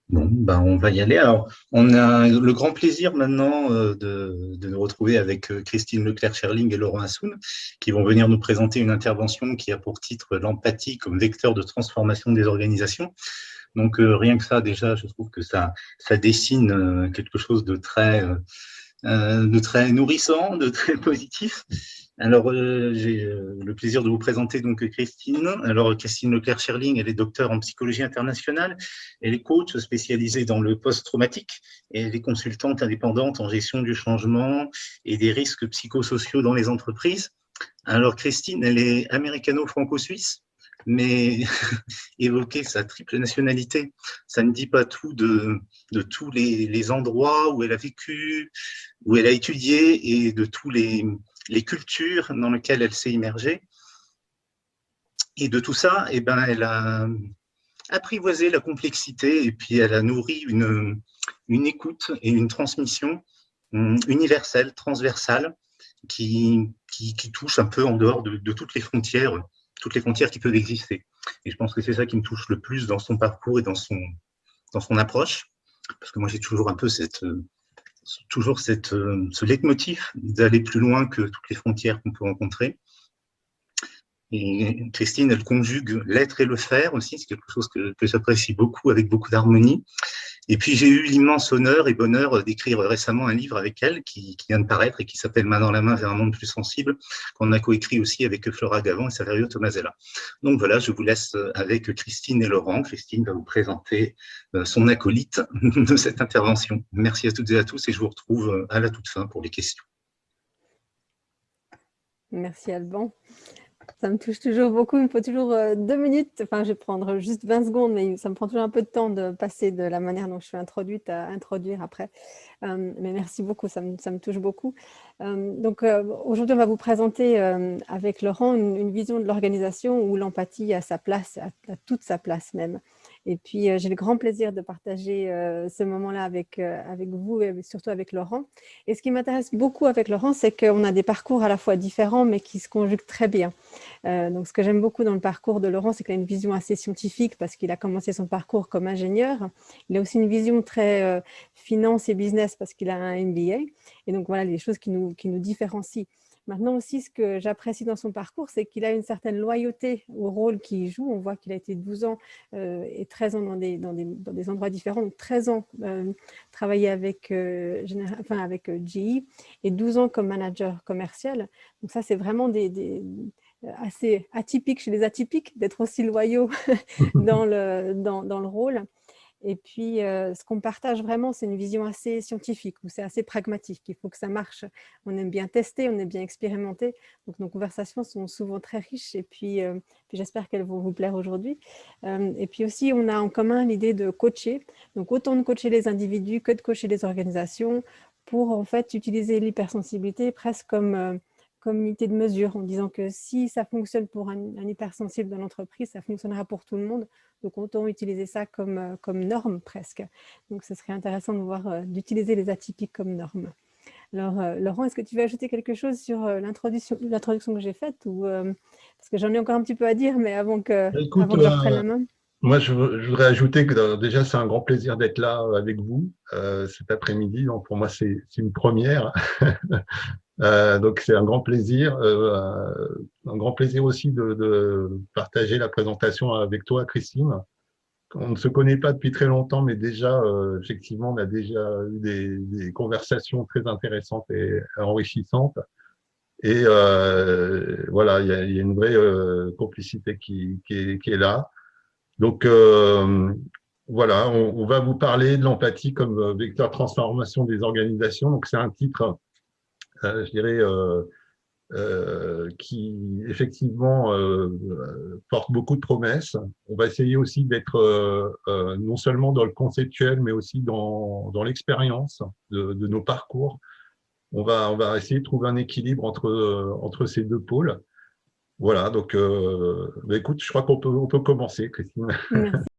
Bon, ben on va y aller. Alors, on a le grand plaisir maintenant de nous retrouver avec Christine Leclerc-Scherling et Laurent Assoun, qui vont venir nous présenter une intervention qui a pour titre l'empathie comme vecteur de transformation des organisations. Donc, rien que ça, déjà, je trouve que ça dessine quelque chose de très nourrissant, de très positif. Alors, j'ai le plaisir de vous présenter donc Christine. Alors, Christine Leclerc-Scherling, elle est docteure en psychologie internationale. Elle est coach spécialisée dans le post-traumatique et elle est consultante indépendante en gestion du changement et des risques psychosociaux dans les entreprises. Alors, Christine, elle est américano-franco-suisse, mais évoquer sa triple nationalité, ça ne dit pas tout de tous les endroits où elle a vécu, où elle a étudié et de tous les cultures dans lesquelles elle s'est immergée. Et de tout ça, eh ben, elle a apprivoisé la complexité et puis elle a nourri une écoute et une transmission universelle, transversale, qui touche un peu en dehors de toutes les frontières qui peuvent exister. Et je pense que c'est ça qui me touche le plus dans son parcours et dans son approche, parce que moi j'ai toujours un peu ce leitmotiv d'aller plus loin que toutes les frontières qu'on peut rencontrer. Et Christine, elle conjugue l'être et le faire aussi, c'est quelque chose que j'apprécie beaucoup, avec beaucoup d'harmonie. Et puis j'ai eu l'immense honneur et bonheur d'écrire récemment un livre avec elle qui vient de paraître et qui s'appelle Main dans la main vers un monde plus sensible, qu'on a coécrit aussi avec Flora Gavant et Saverio Tomasella. Donc voilà, je vous laisse avec Christine et Laurent. Christine va vous présenter son acolyte de cette intervention. Merci à toutes et à tous et je vous retrouve à la toute fin pour les questions. Merci Alban. Ça me touche toujours beaucoup, il me faut toujours 2 minutes, enfin je vais prendre juste 20 secondes, mais ça me prend toujours un peu de temps de passer de la manière dont je suis introduite à introduire après. Mais merci beaucoup, ça me touche beaucoup. Donc aujourd'hui, on va vous présenter avec Laurent une vision de l'organisation où l'empathie a sa place, a toute sa place même. Et puis j'ai le grand plaisir de partager ce moment-là avec vous et surtout avec Laurent. Et ce qui m'intéresse beaucoup avec Laurent, c'est qu'on a des parcours à la fois différents, mais qui se conjuguent très bien. Donc, ce que j'aime beaucoup dans le parcours de Laurent, c'est qu'il a une vision assez scientifique parce qu'il a commencé son parcours comme ingénieur. Il a aussi une vision très finance et business parce qu'il a un MBA. Et donc, voilà, les choses qui nous différencient. Maintenant aussi, ce que j'apprécie dans son parcours, c'est qu'il a une certaine loyauté au rôle qu'il joue. On voit qu'il a été 12 ans et 13 ans dans des endroits différents. Donc 13 ans travaillé avec, avec GE et 12 ans comme manager commercial. Donc ça, c'est vraiment assez atypique chez les atypiques d'être aussi loyaux dans le rôle. Et puis, ce qu'on partage vraiment, c'est une vision assez scientifique ou c'est assez pragmatique. Il faut que ça marche. On aime bien tester, on aime bien expérimenter. Donc, nos conversations sont souvent très riches et puis j'espère qu'elles vont vous plaire aujourd'hui. Et puis aussi, on a en commun l'idée de coacher. Donc, autant de coacher les individus que de coacher les organisations pour en fait utiliser l'hypersensibilité presque comme unité de mesure, en disant que si ça fonctionne pour un hypersensible dans l'entreprise, ça fonctionnera pour tout le monde. Donc, autant utiliser ça comme norme presque. Donc, ce serait intéressant de voir, d'utiliser les atypiques comme norme. Alors, Laurent, est-ce que tu veux ajouter quelque chose sur l'introduction que j'ai faite parce que j'en ai encore un petit peu à dire, mais Écoute, avant que je reprenne la main. moi, je voudrais ajouter que déjà, c'est un grand plaisir d'être là avec vous cet après-midi. Donc, pour moi, c'est une première. Donc, c'est un grand plaisir aussi de partager la présentation avec toi, Christine. On ne se connaît pas depuis très longtemps, mais déjà, effectivement, on a déjà eu des conversations très intéressantes et enrichissantes. Et voilà, il y a une vraie complicité qui est là. Donc, voilà, on va vous parler de l'empathie comme vecteur de transformation des organisations. Donc, c'est un titre, je dirais, qui effectivement porte beaucoup de promesses. On va essayer aussi d'être non seulement dans le conceptuel, mais aussi dans l'expérience de nos parcours. On va essayer de trouver un équilibre entre ces deux pôles. Voilà, donc écoute, je crois on peut commencer, Christine. Merci.